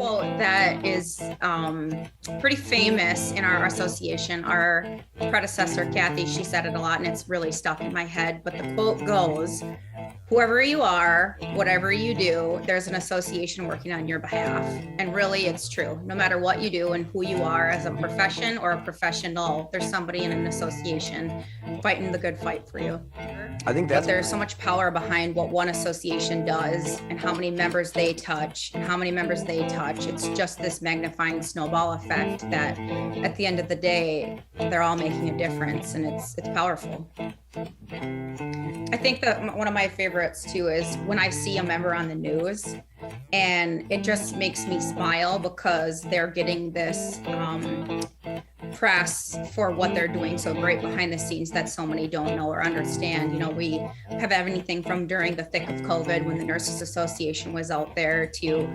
quote that is pretty famous in our association. Our predecessor, Kathy, she said it a lot and it's really stuck in my head. But the quote goes, whoever you are, whatever you do, there's an association working on your behalf. And really, it's true. No matter what you do and who you are as a profession or a professional, there's somebody in an association fighting the good fight for you. I think that's, but there's so much power behind what one association does and how many members they touch and how many members they touch. It's just this magnifying snowball effect that at the end of the day, they're all making a difference, and it's powerful. I think that one of my favorites too is when I see a member on the news, and it just makes me smile because they're getting this press for what they're doing so great behind the scenes that so many don't know or understand. You know, we have anything from during the thick of COVID when the Nurses Association was out there to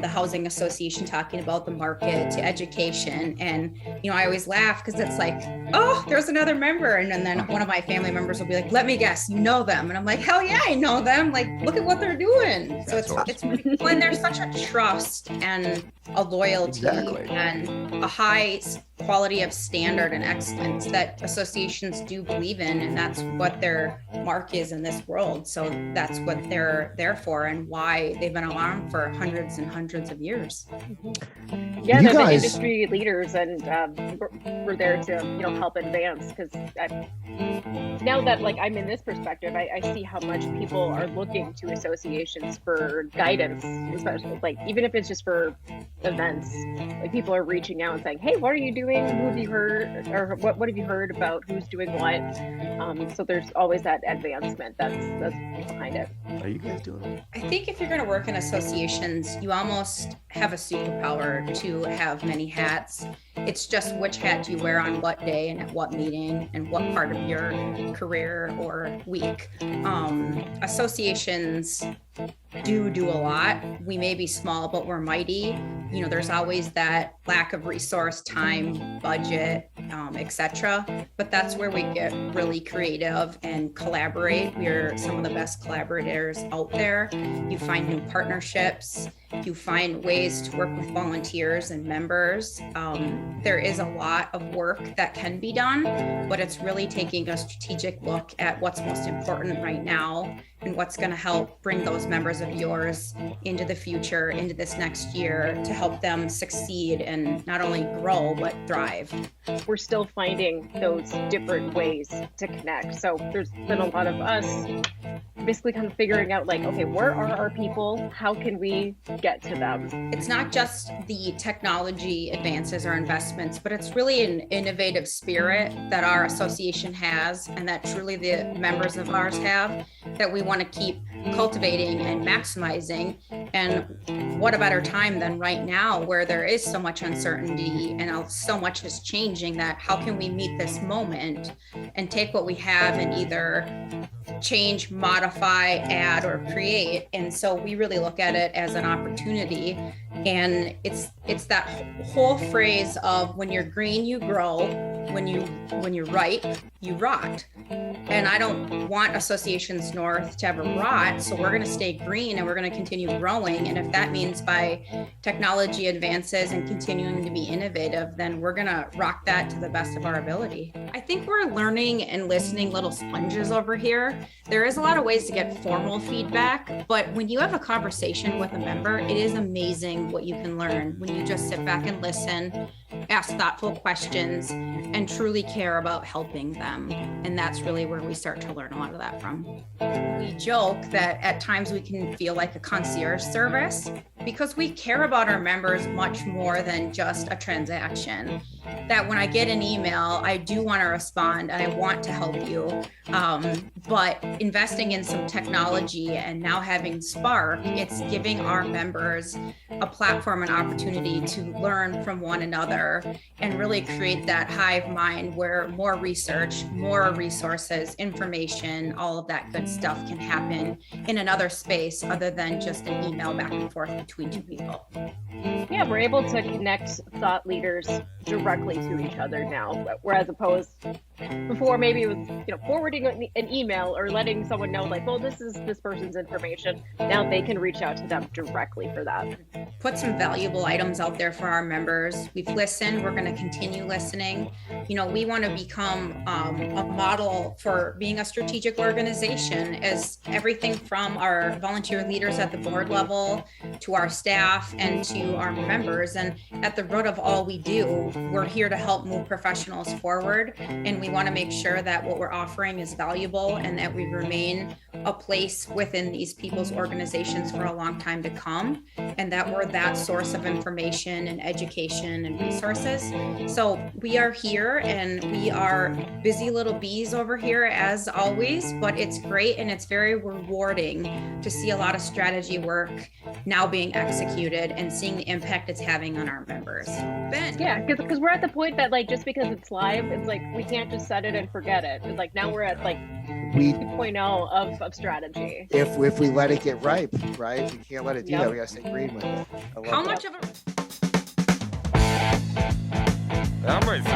the Housing Association talking about the market to education. And, you know, I always laugh because it's like, oh, there's another member. And then one of my family members will be like, let me guess, you know them. And I'm like, hell yeah, I know them. Like, look at what they're doing. So it's when there's such a trust and a loyalty and a high quality of standard and excellence that associations do believe in, and that's what their mark is in this world. So that's what they're there for and why they've been around for hundreds and hundreds of years. Yeah, they're the industry leaders, and we're there to, you know, help advance, because now that like I'm in this perspective, I see how much people are looking to associations for guidance, especially like even if it's just for events. Like people are reaching out and saying, hey, what are you doing? Who have you heard, or what have you heard about who's doing what? So there's always that advancement that's behind it. Are you guys doing it? I think if you're going to work in associations, you almost have a superpower to have many hats. It's just which hat do you wear on what day and at what meeting and what part of your career or week. Associations do a lot. We may be small, but we're mighty. You know, there's always that lack of resource, time, budget, etc. But that's where we get really creative and collaborate. We're some of the best collaborators out there. You find new partnerships. You find ways to work with volunteers and members. There is a lot of work that can be done, but it's really taking a strategic look at what's most important right now and what's going to help bring those members of yours into the future, into this next year, to help them succeed and not only grow, but thrive. We're still finding those different ways to connect. So there's been a lot of us basically kind of figuring out like, okay, where are our people? How can we get to them? It's not just the technology advances or investments, but it's really an innovative spirit that our association has and that truly the members of ours have that we want to keep cultivating and maximizing. And what a better time than right now where there is so much uncertainty and so much is changing, that how can we meet this moment and take what we have and either change, modify, add, or create. And so we really look at it as an opportunity. And it's that whole phrase of when you're green, you grow. When you're ripe, you rot. And I don't want Associations North to ever rot. So we're going to stay green and we're going to continue growing. And if that means by technology advances and continuing to be innovative, then we're going to rock that to the best of our ability. I think we're learning and listening little sponges over here. There is a lot of ways to get formal feedback, but when you have a conversation with a member, it is amazing what you can learn when you just sit back and listen, ask thoughtful questions, and truly care about helping them. And that's really where we start to learn a lot of that from. We joke that at times we can feel like a concierge service because we care about our members much more than just a transaction. That when I get an email, I do want to respond and I want to help you. But investing in some technology and now having Spark, it's giving our members a platform and opportunity to learn from one another and really create that hive mind where more research, more resources, information, all of that good stuff can happen in another space other than just an email back and forth between two people. Yeah, we're able to connect thought leaders directly to each other now, whereas opposed before maybe it was, you know, forwarding an email or letting someone know like, well, this is this person's information. Now they can reach out to them directly for that. put some valuable items out there for our members. We've listened, we're going to continue listening. We want to become a model for being a strategic organization, as everything from our volunteer leaders at the board level to our staff and to our members. And at the root of all we do, we're here to help move professionals forward. And we want to make sure that what we're offering is valuable and that we remain a place within these people's organizations for a long time to come, and that we're that source of information and education and resources. So we are here, and we are busy little bees over here as always, but it's great and it's very rewarding to see a lot of strategy work now being executed and seeing the impact it's having on our members. Ben. Yeah, because we're at the point that like just because it's live, it's like we can't just set it and forget it. It's like now we're at like 2.0 of strategy. If we let it get ripe, right? We can't let it do that. We gotta stay green with it. How much of a I'm ready for